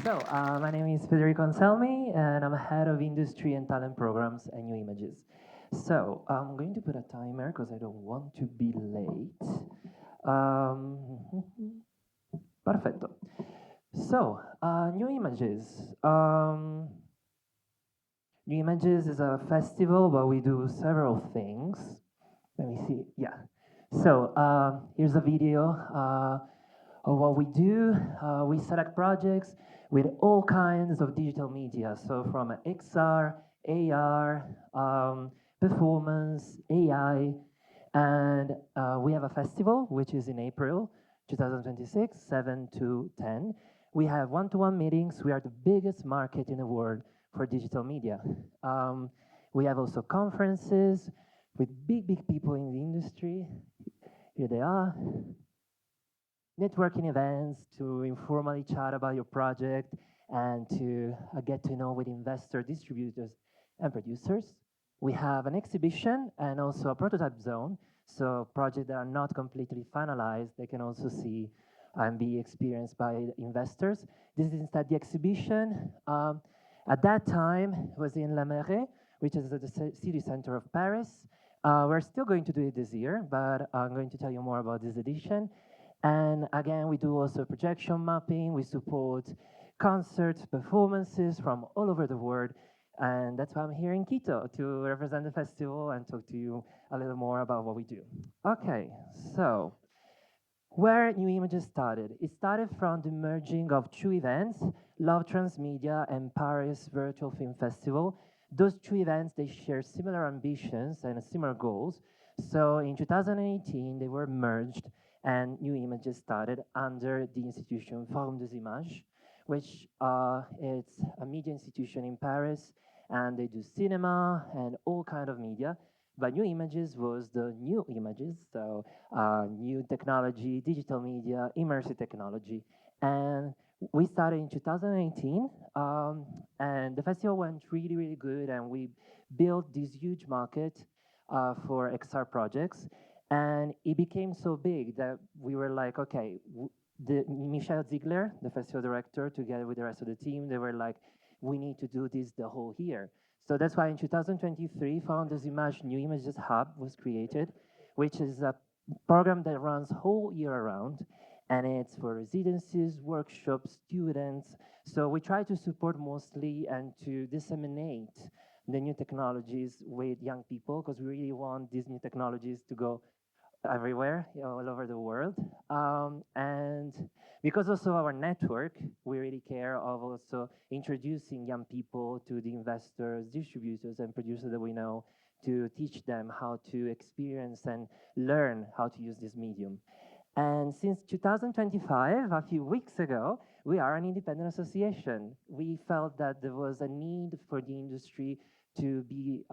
My name is Federico Anselmi, and I'm head of industry and talent programs at NewImages. So, I'm going to put a timer because I don't want to be late. Perfetto. So, NewImages. NewImages is a festival, but we do several things. Let me see. Yeah. So, here's a video of what we do. We select projects with all kinds of digital media. So from XR, AR, performance, AI, and we have a festival, which is in April 2026, 7 to 10. We have one-to-one meetings. We are the biggest market in the world for digital media. We have also conferences with big people in the industry. Here they are. Networking events to informally chat about your project and to get to know with investor distributors and producers. We have an exhibition and also a prototype zone, so projects that are not completely finalized, they can also see and be experienced by investors. This is instead the exhibition. At that time, it was in La Mairie, which is at the city center of Paris. We're still going to do it this year, but I'm going to tell you more about this edition. And again, we do also projection mapping. We support concerts, performances from all over the world. And that's why I'm here in Quito, to represent the festival and talk to you a little more about what we do. Okay, so where NewImages started. It started from the merging of two events, Love Transmedia and Paris Virtual Film Festival. Those two events, they share similar ambitions and similar goals. So in 2018, they were merged and NewImages started under the institution Forum des Images, which it's a media institution in Paris, and they do cinema and all kind of media. But NewImages was the new images, so new technology, digital media, immersive technology. And we started in 2018, and the festival went really good, and we built this huge market for XR projects. And it became so big that we were like, okay, Michel Ziegler, the festival director, together with the rest of the team, they were like, we need to do this the whole year. So that's why in 2023, Founders Image NewImages Hub was created, which is a program that runs whole year around, and it's for residencies, workshops, students. So we try to support mostly and to disseminate the new technologies with young people, because we really want these new technologies to go everywhere, all over the world. And because also our network, we really care of also introducing young people to the investors, distributors, and producers that we know, to teach them how to experience and learn how to use this medium. And since 2025, a few weeks ago, we are an independent association. We felt that there was a need for the industry to be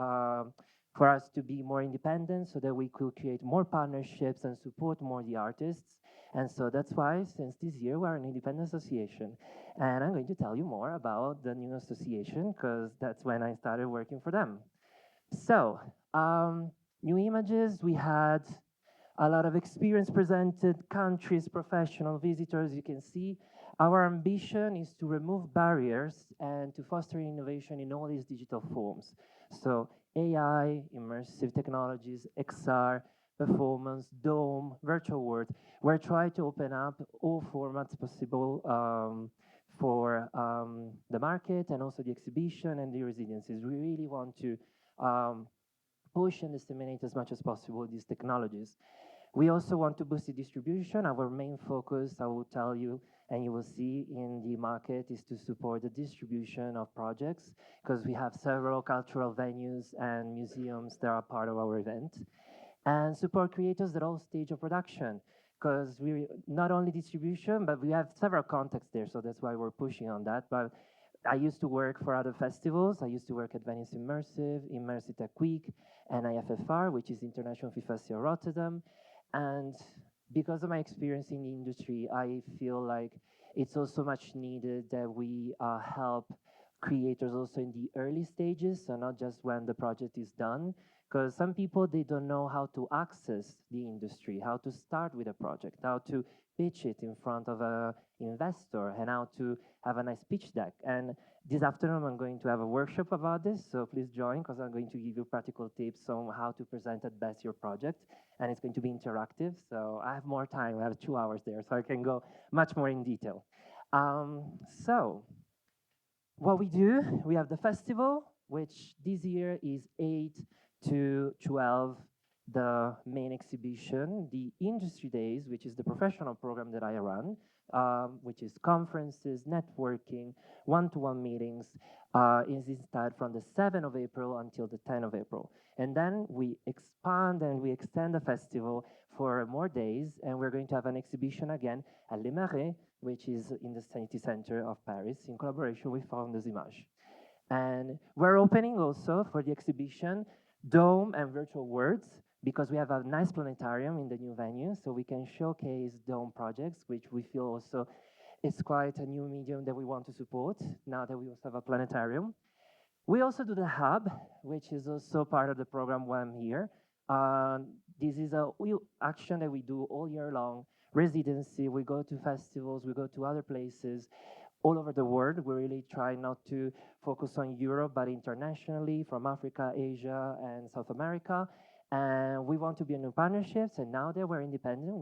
for us to be more independent so that we could create more partnerships and support more the artists. And so that's why, since this year, we're an independent association. And I'm going to tell you more about the new association, because that's when I started working for them. So, NewImages, we had a lot of experience presented, countries, professional visitors. You can see our ambition is to remove barriers and to foster innovation in all these digital forms. So AI, immersive technologies, XR, performance, dome, virtual world. We're trying to open up all formats possible for the market and also the exhibition and the residencies. We really want to push and disseminate as much as possible these technologies. We also want to boost the distribution. Our main focus, I will tell you, and you will see in the market, is to support the distribution of projects, because we have several cultural venues and museums that are part of our event. And support creators at all stage of production, because we not only distribution, but we have several contexts there, so that's why we're pushing on that. But I used to work for other festivals. I used to work at Venice Immersive, Immersive Tech Week, and IFFR, which is International Film Festival Rotterdam. And because of my experience in the industry, I feel like it's also much needed that we help creators also in the early stages, so not just when the project is done, Because some people, they don't know how to access the industry, how to start with a project, how to pitch it in front of a investor, and how to have a nice pitch deck. And this afternoon, I'm going to have a workshop about this, so please join, because I'm going to give you practical tips on how to present at best your project, and it's going to be interactive, so I have more time. I have 2 hours there, so I can go much more in detail. So, what we do, we have the festival, which this year is 8 to 12, the main exhibition, the industry days, which is the professional program that I run, which is conferences, networking, one-to-one meetings, is instead from the 7th of April until the 10th of April. And then we expand and we extend the festival for more days, and we're going to have an exhibition again at Les Marais, which is in the city center of Paris, in collaboration with Historias de New Images. And we're opening also for the exhibition Dome and Virtual Worlds, because we have a nice planetarium in the new venue, so we can showcase Dome projects, which we feel also is quite a new medium that we want to support, now that we also have a planetarium. We also do the hub, which is also part of the program while I'm here. This is a action that we do all year long, residency, we go to festivals, we go to other places all over the world. We really try not to focus on Europe, but internationally, from Africa, Asia, and South America. And we want to be in new partnerships, and now that we're independent,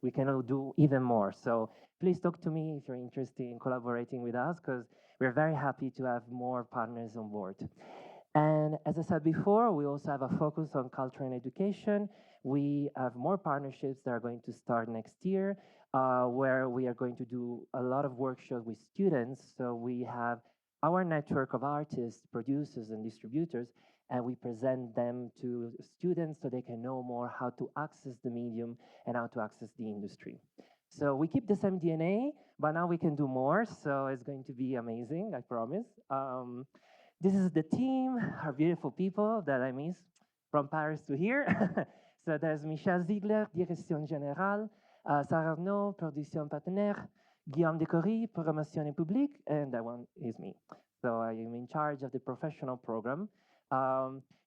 we can do even more. So please talk to me if you're interested in collaborating with us, because we're very happy to have more partners on board. And as I said before, we also have a focus on culture and education. We have more partnerships that are going to start next year, where we are going to do a lot of workshops with students. So we have our network of artists, producers, and distributors, and we present them to students so they can know more how to access the medium and how to access the industry. So we keep the same DNA, but now we can do more, so it's going to be amazing, I promise. This is the team, our beautiful people that I miss from Paris to here. So there's Michel Ziegler, Direction Générale, Sarah Arnaud, Production Partenaire, Guillaume Decory, Programmation Publique, and that one is me. So I am in charge of the professional program.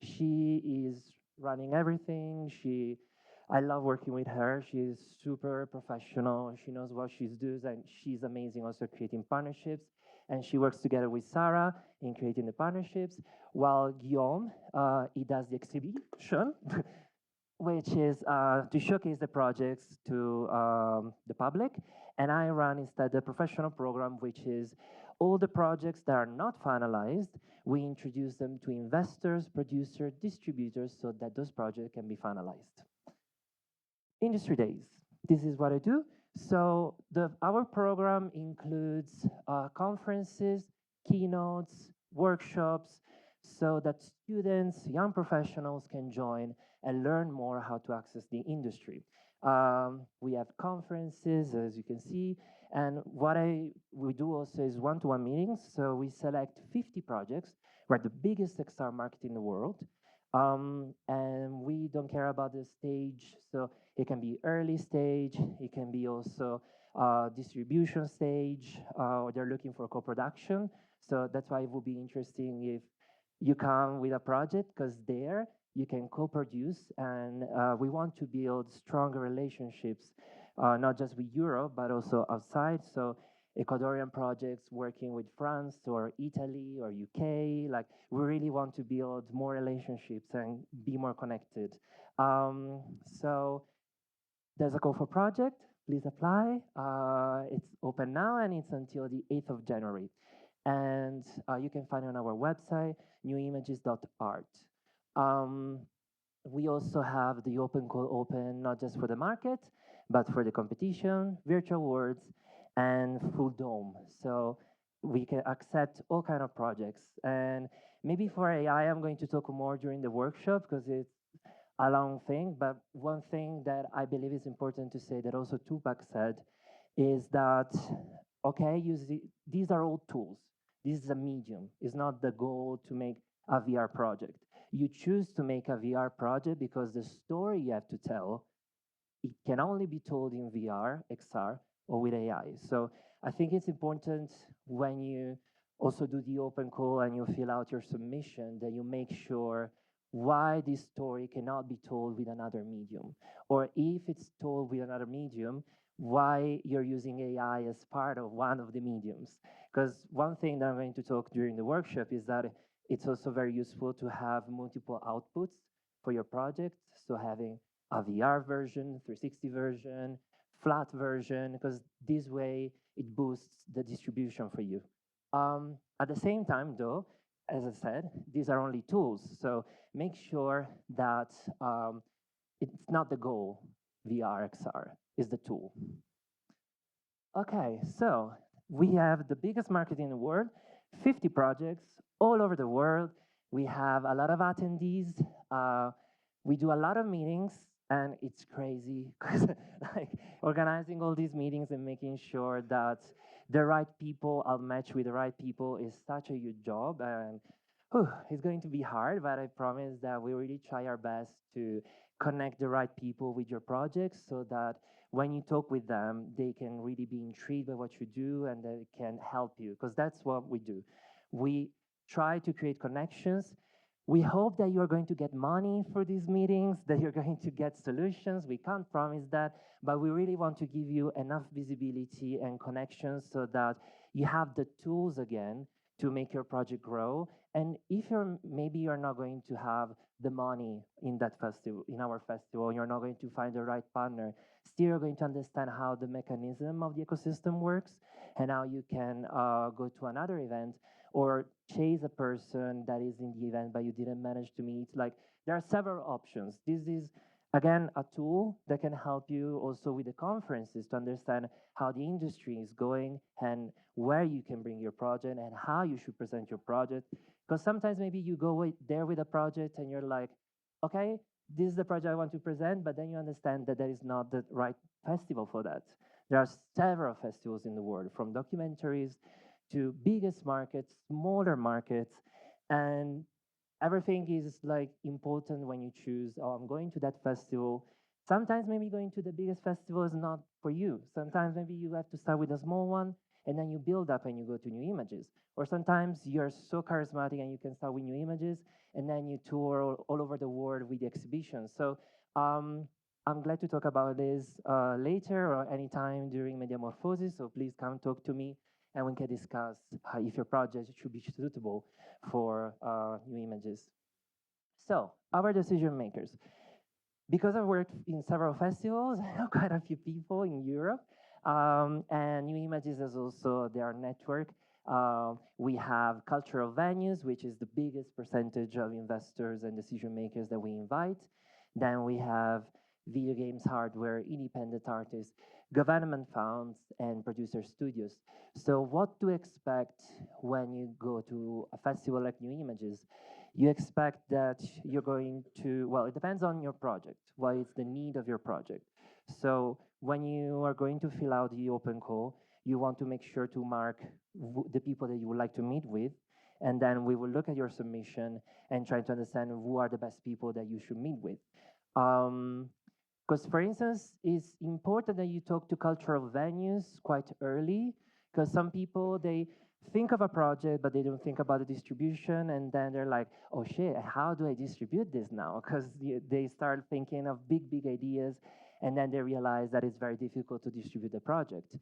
She is running everything. I love working with her. She's super professional. She knows what she does, and she's amazing also creating partnerships. And she works together with Sarah in creating the partnerships, while Guillaume, he does the exhibition, which is to showcase the projects to the public. And I run instead the professional program, which is all the projects that are not finalized, we introduce them to investors, producers, distributors, so that those projects can be finalized. Industry days. This is what I do. So our program includes conferences, keynotes, workshops, so that students, young professionals can join and learn more how to access the industry. We have conferences, as you can see, and what we do also is one-to-one meetings. So we select 50 projects. We're the biggest XR market in the world. And we don't care about the stage, so it can be early stage, it can be also distribution stage, or they're looking for co-production. So that's why it would be interesting if you come with a project, because there you can co-produce, and we want to build stronger relationships, not just with Europe, but also outside. So Ecuadorian projects working with France or Italy or UK, like we really want to build more relationships and be more connected. So there's a call for project, please apply. It's open now and it's until the 8th of January. And you can find it on our website, newimages.art. We also have the open call open, not just for the market, but for the competition, virtual worlds, and full dome. So we can accept all kind of projects. And maybe for AI, I'm going to talk more during the workshop because it's a long thing. But one thing that I believe is important to say that also Tupac said is that, okay, these are all tools. This is a medium. It's not the goal to make a VR project. You choose to make a VR project because the story you have to tell, it can only be told in VR, XR, or with AI. So I think it's important when you also do the open call and you fill out your submission that you make sure why this story cannot be told with another medium. Or if it's told with another medium, why you're using AI as part of one of the mediums. Because one thing that I'm going to talk during the workshop is that it's also very useful to have multiple outputs for your project. So having a VR version, 360 version, flat version, because this way it boosts the distribution for you. At the same time, though, as I said, these are only tools. So make sure that it's not the goal. VR, XR is the tool. Okay, so we have the biggest market in the world, 50 projects all over the world. We have a lot of attendees. We do a lot of meetings, and it's crazy because like organizing all these meetings and making sure that the right people are matched with the right people is such a huge job, and it's going to be hard, but I promise that we really try our best to connect the right people with your projects so that when you talk with them, they can really be intrigued by what you do and they can help you, because that's what we do. We try to create connections. We hope that you're going to get money for these meetings, that you're going to get solutions. We can't promise that, but we really want to give you enough visibility and connections so that you have the tools again to make your project grow. And if maybe you're not going to have the money in that festival, in our festival, you're not going to find the right partner, still you're going to understand how the mechanism of the ecosystem works and how you can go to another event or chase a person that is in the event but you didn't manage to meet. Like, there are several options. This is again a tool that can help you also with the conferences to understand how the industry is going and where you can bring your project and how you should present your project. Because sometimes maybe you go there with a project and you're like, okay, this is the project I want to present, but then you understand that that is not the right festival for that. There are several festivals in the world, from documentaries to biggest markets, smaller markets, and everything is like important when you choose, oh, I'm going to that festival. Sometimes maybe going to the biggest festival is not for you. Sometimes maybe you have to start with a small one and then you build up and you go to NewImages. Or sometimes you're so charismatic and you can start with NewImages and then you tour all over the world with the exhibition. So I'm glad to talk about this later or anytime during Metamorphosis. So please come talk to me and we can discuss if your project should be suitable for NewImages. So, our decision makers. Because I've worked in several festivals, I know quite a few people in Europe, and NewImages is also their network. We have cultural venues, which is the biggest percentage of investors and decision makers that we invite. Then we have video games hardware, independent artists, government funds, and producer studios. So what to expect when you go to a festival like NewImages? You expect that you're going to, well, it depends on your project, what is the need of your project. So when you are going to fill out the open call, you want to make sure to mark the people that you would like to meet with, and then we will look at your submission and try to understand who are the best people that you should meet with. Because, for instance, it's important that you talk to cultural venues quite early, because some people, they think of a project, but they don't think about the distribution, and then they're like, oh shit, how do I distribute this now? Because they start thinking of big, big ideas, and then they realize that it's very difficult to distribute the project.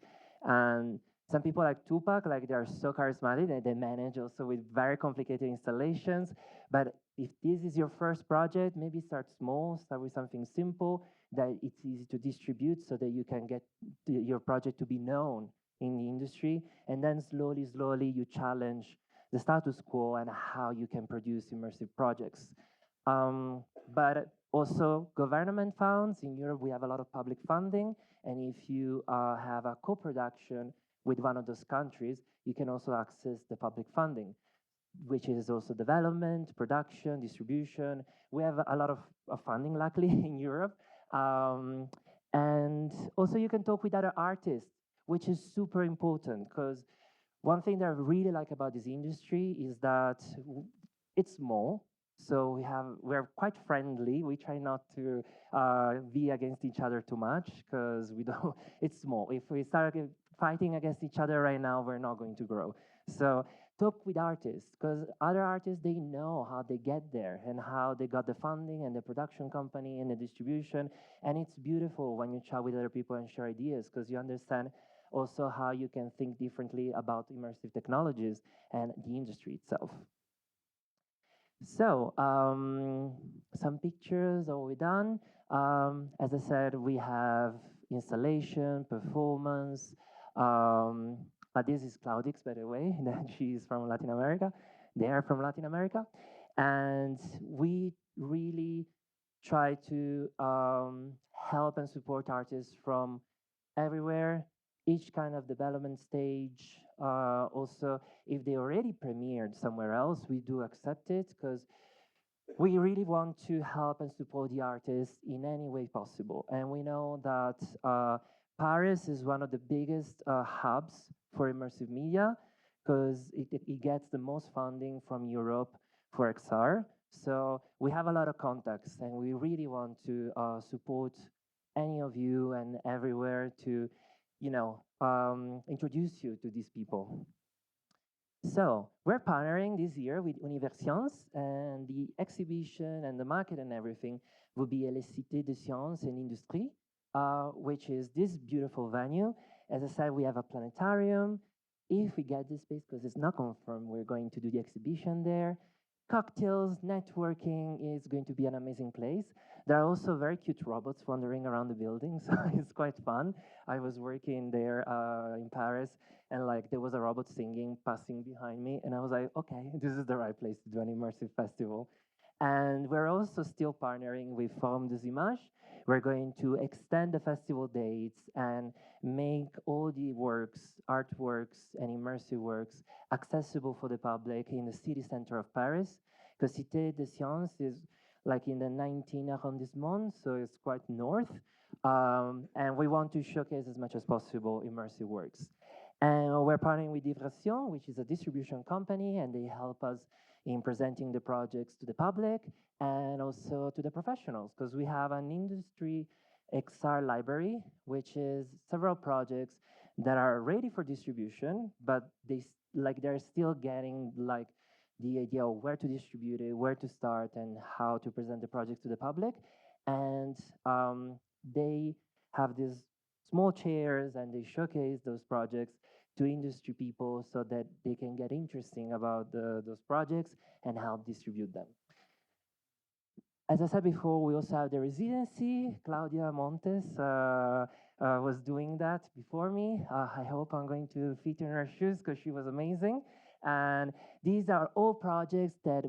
And some people like Tupac, like they're so charismatic, and they manage also with very complicated installations. But if this is your first project, maybe start small, start with something simple, that it's easy to distribute so that you can get your project to be known in the industry, and then slowly, slowly you challenge the status quo and how you can produce immersive projects. But also government funds. In Europe, we have a lot of public funding, and if you have a co-production with one of those countries, you can also access the public funding, which is also development, production, distribution. We have a lot of funding, luckily, in Europe. And also you can talk with other artists, which is super important, because one thing that I really like about this industry is that it's small. So we're quite friendly. We try not to be against each other too much because we don't. It's small. If we start fighting against each other right now, we're not going to grow. So talk with artists, because other artists, they know how they get there and how they got the funding and the production company and the distribution. And it's beautiful when you chat with other people and share ideas, because you understand also how you can think differently about immersive technologies and the industry itself. So some pictures, all we done. As I said, we have installation, performance. This is Claudix, by the way. She's from Latin America. They are from Latin America. And we really try to help and support artists from everywhere, each kind of development stage. Also, if they already premiered somewhere else, we do accept it, because we really want to help and support the artists in any way possible. And we know that Paris is one of the biggest hubs for immersive media, because it gets the most funding from Europe for XR. So we have a lot of contacts, and we really want to support any of you and everywhere to, introduce you to these people. So we're partnering this year with Universiens, and the exhibition and the market and everything will be à la Cité des Sciences et Industrie, which is this beautiful venue. As I said, we have a planetarium. If we get this space, because it's not confirmed, we're going to do the exhibition there. Cocktails, networking is going to be an amazing place. There are also very cute robots wandering around the building, so it's quite fun. I was working there in Paris, and like there was a robot singing, passing behind me, and I was like, okay, this is the right place to do an immersive festival. And we're also still partnering with Forum des Images. We're going to extend the festival dates and make all the works, artworks, and immersive works accessible for the public in the city center of Paris. Because Cité des Sciences is like in the 19th arrondissement, so it's quite north. And we want to showcase as much as possible immersive works. And we're partnering with Diversion, which is a distribution company, and they help us in presenting the projects to the public and also to the professionals, because we have an industry XR library, which is several projects that are ready for distribution, but they're still getting like the idea of where to distribute it, where to start, and how to present the project to the public. And they have these small chairs, and they showcase those projects to industry people so that they can get interesting about those projects and help distribute them. As I said before, we also have the residency. Claudia Montes was doing that before me. I hope I'm going to fit in her shoes, because she was amazing. And these are all projects that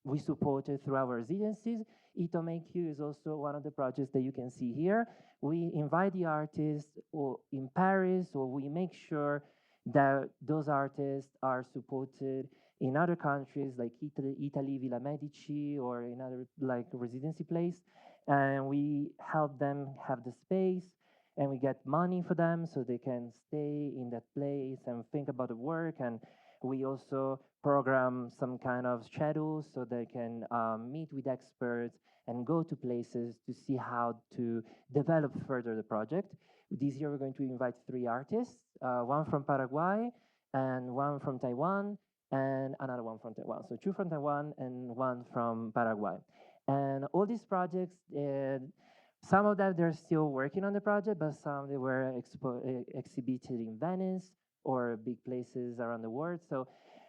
we supported through our residencies. Ito Make You is also one of the projects that you can see here. We invite the artists in Paris, or we make sure that those artists are supported in other countries like Italy, Villa Medici, or in other like residency place. And we help them have the space, and we get money for them so they can stay in that place and think about the work. And we also program some kind of schedules so they can meet with experts and go to places to see how to develop further the project. This year we're going to invite 3 artists, one from Paraguay and one from Taiwan and another one from Taiwan. So 2 from Taiwan and 1 from Paraguay. And all these projects, some of them, they're still working on the project, but some they were exhibited in Venice or big places around the world. So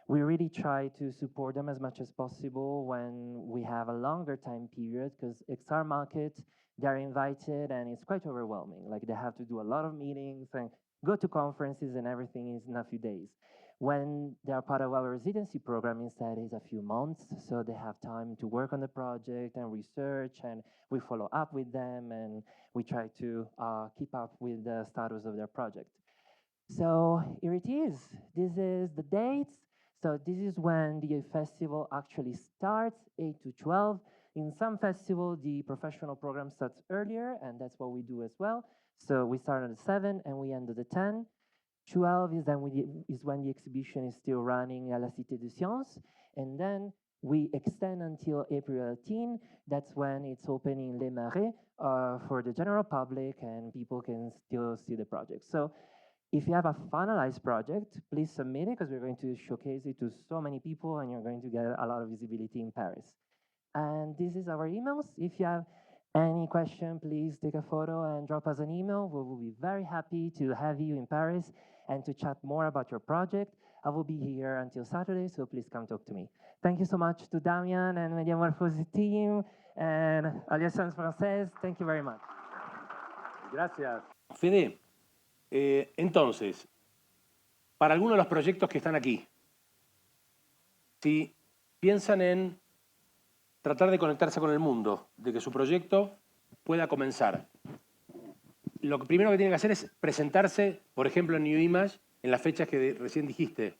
we really try to support them as much as possible when we have a longer time period, because XR market, they're invited and it's quite overwhelming. Like they have to do a lot of meetings and go to conferences, and everything is in a few days. When they are part of our residency program, instead is a few months, so they have time to work on the project and research, and we follow up with them, and we try to keep up with the status of their project. So here it is. This is the dates. So this is when the festival actually starts, 8 to 12. In some festivals, the professional program starts earlier, and that's what we do as well. So we start at 7 and we end at 10. 12 is when the exhibition is still running à la Cité des Sciences, and then we extend until April 18. That's when it's open in Les Marais for the general public, and people can still see the project. So If you have a finalized project, please submit it because we're going to showcase it to so many people and you're going to get a lot of visibility in Paris. And this is our emails. If you have any question, please take a photo and drop us an email. We will be very happy to have you in Paris and to chat more about your project. I will be here until Saturday, so please come talk to me. Thank you so much to Damian and Mediamorphosis team and Alianza Française. Thank you very much. Gracias. Fede, entonces, para algunos de los proyectos que están aquí, si piensan en tratar de conectarse con el mundo, de que su proyecto pueda comenzar, lo primero que tienen que hacer es presentarse, por ejemplo, en NewImages, en las fechas que recién dijiste.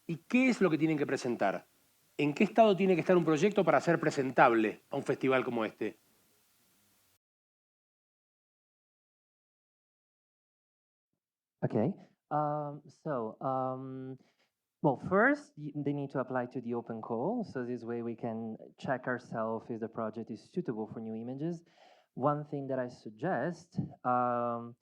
¿Y qué es lo que tienen que presentar? ¿En qué estado tiene que estar un proyecto para ser presentable a un festival como este? Okay. Well, first, they need to apply to the open call. So this way we can check ourselves if the project is suitable for NewImages. One thing that I suggest, so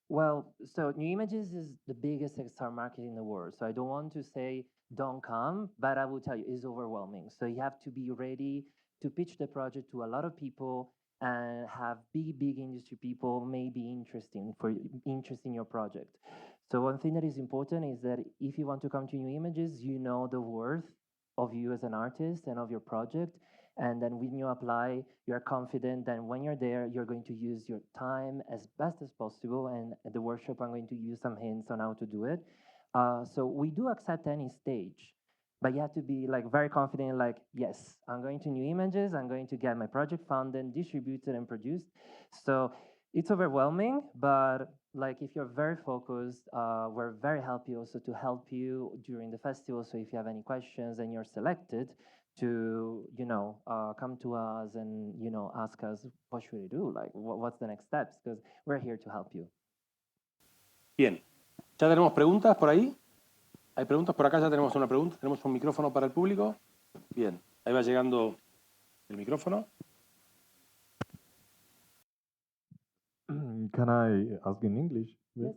NewImages is the biggest XR market in the world. So I don't want to say don't come, but I will tell you, it's overwhelming. So you have to be ready to pitch the project to a lot of people and have big industry people may be interested in your project. So one thing that is important is that if you want to come to NewImages, you know the worth of you as an artist and of your project. And then when you apply, you're confident that when you're there, you're going to use your time as best as possible. And at the workshop, I'm going to use some hints on how to do it. So we do accept any stage, but you have to be like very confident, like, yes, I'm going to NewImages, I'm going to get my project funded, distributed, and produced. So it's overwhelming, but like if you're very focused, we're very happy also to help you during the festival. So if you have any questions and you're selected, to come to us and ask us what should we do, like what's the next steps, because we're here to help you. Bien, ¿ya tenemos preguntas por ahí? ¿Hay preguntas? Por acá ya tenemos una pregunta. ¿Tenemos un micrófono para el público? Bien, ahí va llegando el micrófono. Can I ask in English? Yes.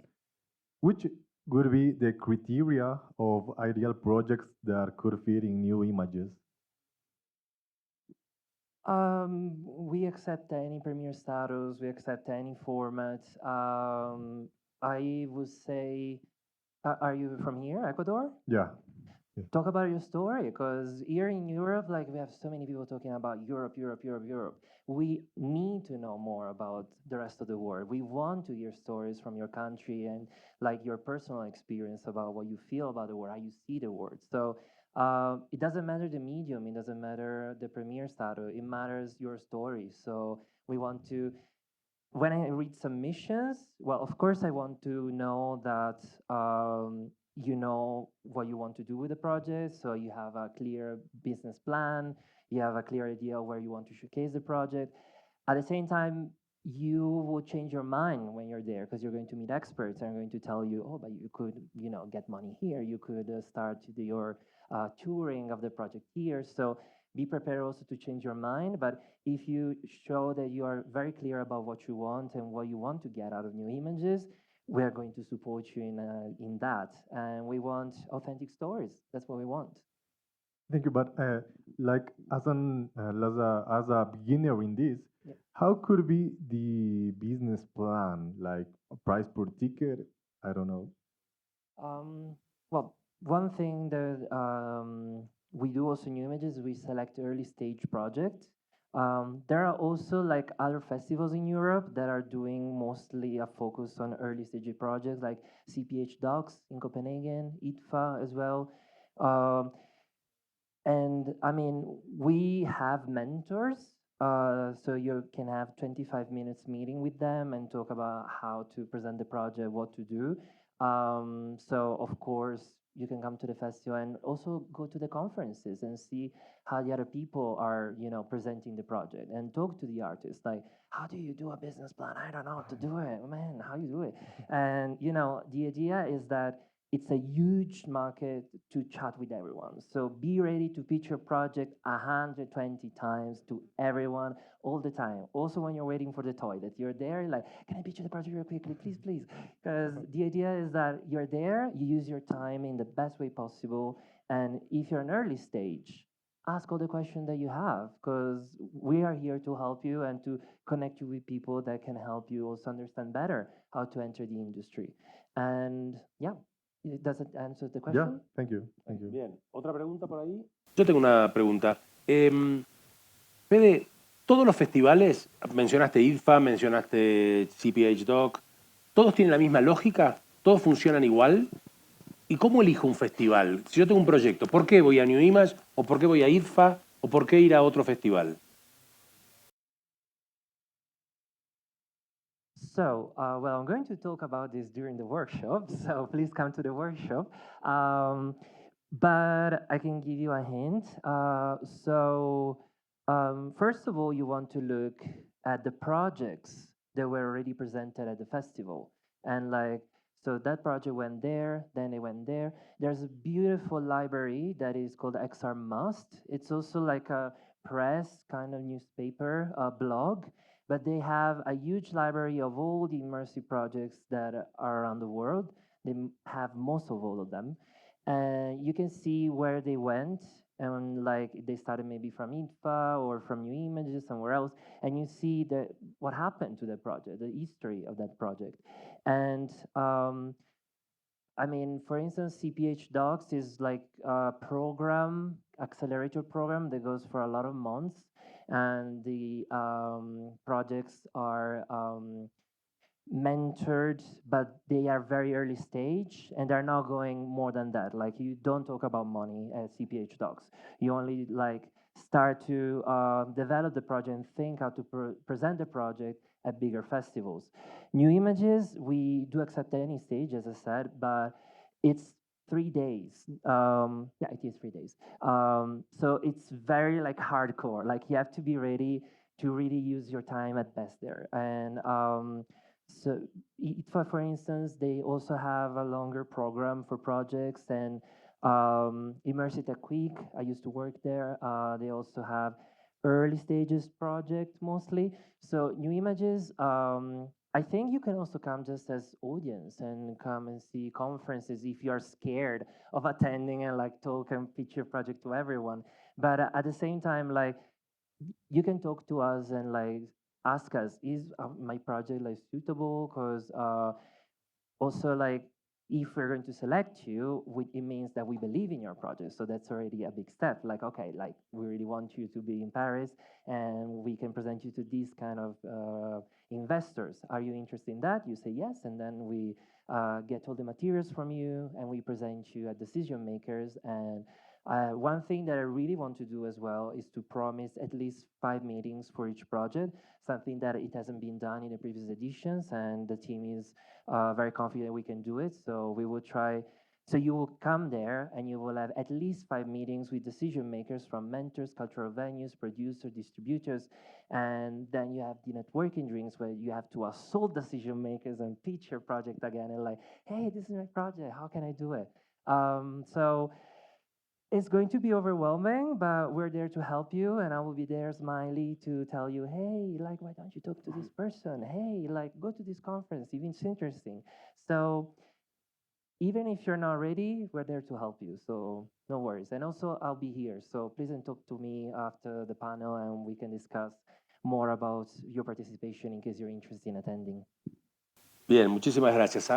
Which would be the criteria of ideal projects that could fit in NewImages? We accept any premiere status, we accept any format. I would say, are you from here, Ecuador? Yeah. Talk about your story, because here in Europe, like we have so many people talking about Europe. We need to know more about the rest of the world. We want to hear stories from your country and like your personal experience about what you feel about the world, how you see the world. So it doesn't matter the medium, it doesn't matter the premiere status, it matters your story. So we want to, when I read submissions, well, of course I want to know that you know what you want to do with the project, so you have a clear business plan, you have a clear idea where you want to showcase the project. At the same time, you will change your mind when you're there because you're going to meet experts and are going to tell you, oh, but you could, get money here, you could start your touring of the project here. So be prepared also to change your mind. But if you show that you are very clear about what you want and what you want to get out of NewImages, we are going to support you in that. And we want authentic stories. That's what we want. Thank you. But like as a beginner in this, yeah. How could be the business plan? Like a price per ticket? I don't know. Well, one thing that we do also in NewImages, we select early stage projects. There are also like other festivals in Europe that are doing mostly a focus on early stage projects, like CPH Docs in Copenhagen, ITFA as well. And I mean, we have mentors, so you can have 25 minutes meeting with them and talk about how to present the project, what to do. So of course, you can come to the festival and also go to the conferences and see how the other people are, presenting the project and talk to the artists. Like, how do you do a business plan? I don't know how to do it, man. How you do it? And the idea is that it's a huge market to chat with everyone. So be ready to pitch your project 120 times to everyone all the time. Also, when you're waiting for the toilet, you're there, like, can I pitch the project real quickly, please, please? Because the idea is that you're there, you use your time in the best way possible. And if you're an early stage, ask all the questions that you have, because we are here to help you and to connect you with people that can help you also understand better how to enter the industry. And yeah, does it answer the question? Yeah, thank you. Thank you. Bien, ¿otra pregunta por ahí? Yo tengo una pregunta. Fede, todos los festivales, mencionaste IDFA, mencionaste CPH Doc, ¿todos tienen la misma lógica? ¿Todos funcionan igual? ¿Y cómo elijo un festival? Si yo tengo un proyecto, ¿por qué voy a NewImages? ¿O por qué voy a IDFA? ¿O por qué ir a otro festival? So, well, I'm going to talk about this during the workshop, so please come to the workshop. But I can give you a hint. First of all, you want to look at the projects that were already presented at the festival. And like, so that project went there, then it went there. There's a beautiful library that is called XR Must. It's also like a press kind of newspaper blog, but they have a huge library of all the immersive projects that are around the world. They have most of all of them. And you can see where they went, and like they started maybe from IDFA or from NewImages, somewhere else, and you see what happened to the project, the history of that project. And I mean, for instance, CPH Docs is like a program, accelerator program that goes for a lot of months, and the projects are mentored, but they are very early stage, and they're not going more than that. Like, you don't talk about money at CPH Docs. You only like start to develop the project and think how to present the project at bigger festivals. NewImages, we do accept any stage, as I said, but it's 3 days. Yeah, it is 3 days. So it's very like hardcore. Like, you have to be ready to really use your time at best there. And so ITFA, for instance, they also have a longer program for projects, and Immersive Tech Week, I used to work there. They also have early stages project mostly. So NewImages, I think you can also come just as audience and come and see conferences if you are scared of attending and like talk and pitch your project to everyone. But at the same time, like, you can talk to us and like ask us, is my project like suitable? Because also, like, if we're going to select you, it means that we believe in your project. So that's already a big step. Like, okay, like, we really want you to be in Paris, and we can present you to these kind of investors. Are you interested in that? You say yes, and then we get all the materials from you, and we present you as decision makers. And one thing that I really want to do as well is to promise at least 5 meetings for each project, something that it hasn't been done in the previous editions, and the team is very confident we can do it. So we will try. So you will come there and you will have at least 5 meetings with decision makers from mentors, cultural venues, producers, distributors, and then you have the networking drinks where you have to assault decision makers and pitch your project again and like, hey, this is my project, how can I do it? So it's going to be overwhelming, but we're there to help you, and I will be there smiley to tell you, hey, like, why don't you talk to this person? Hey, like, go to this conference, even it's interesting. So even if you're not ready, we're there to help you, so no worries. And also, I'll be here, so please talk to me after the panel, and we can discuss more about your participation in case you're interested in attending. Bien, muchísimas gracias.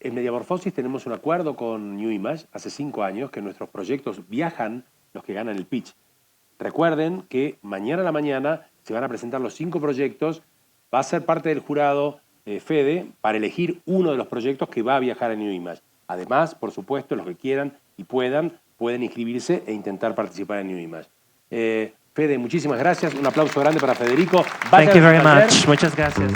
En Mediamorfosis tenemos un acuerdo con NewImages hace 5 años que nuestros proyectos viajan los que ganan el pitch. Recuerden que mañana a la mañana se van a presentar los 5 proyectos. Va a ser parte del jurado Fede para elegir uno de los proyectos que va a viajar a NewImages. Además, por supuesto, los que quieran y pueden inscribirse e intentar participar en NewImages. Fede, muchísimas gracias. Un aplauso grande para Federico. Thank you very much. Muchas gracias.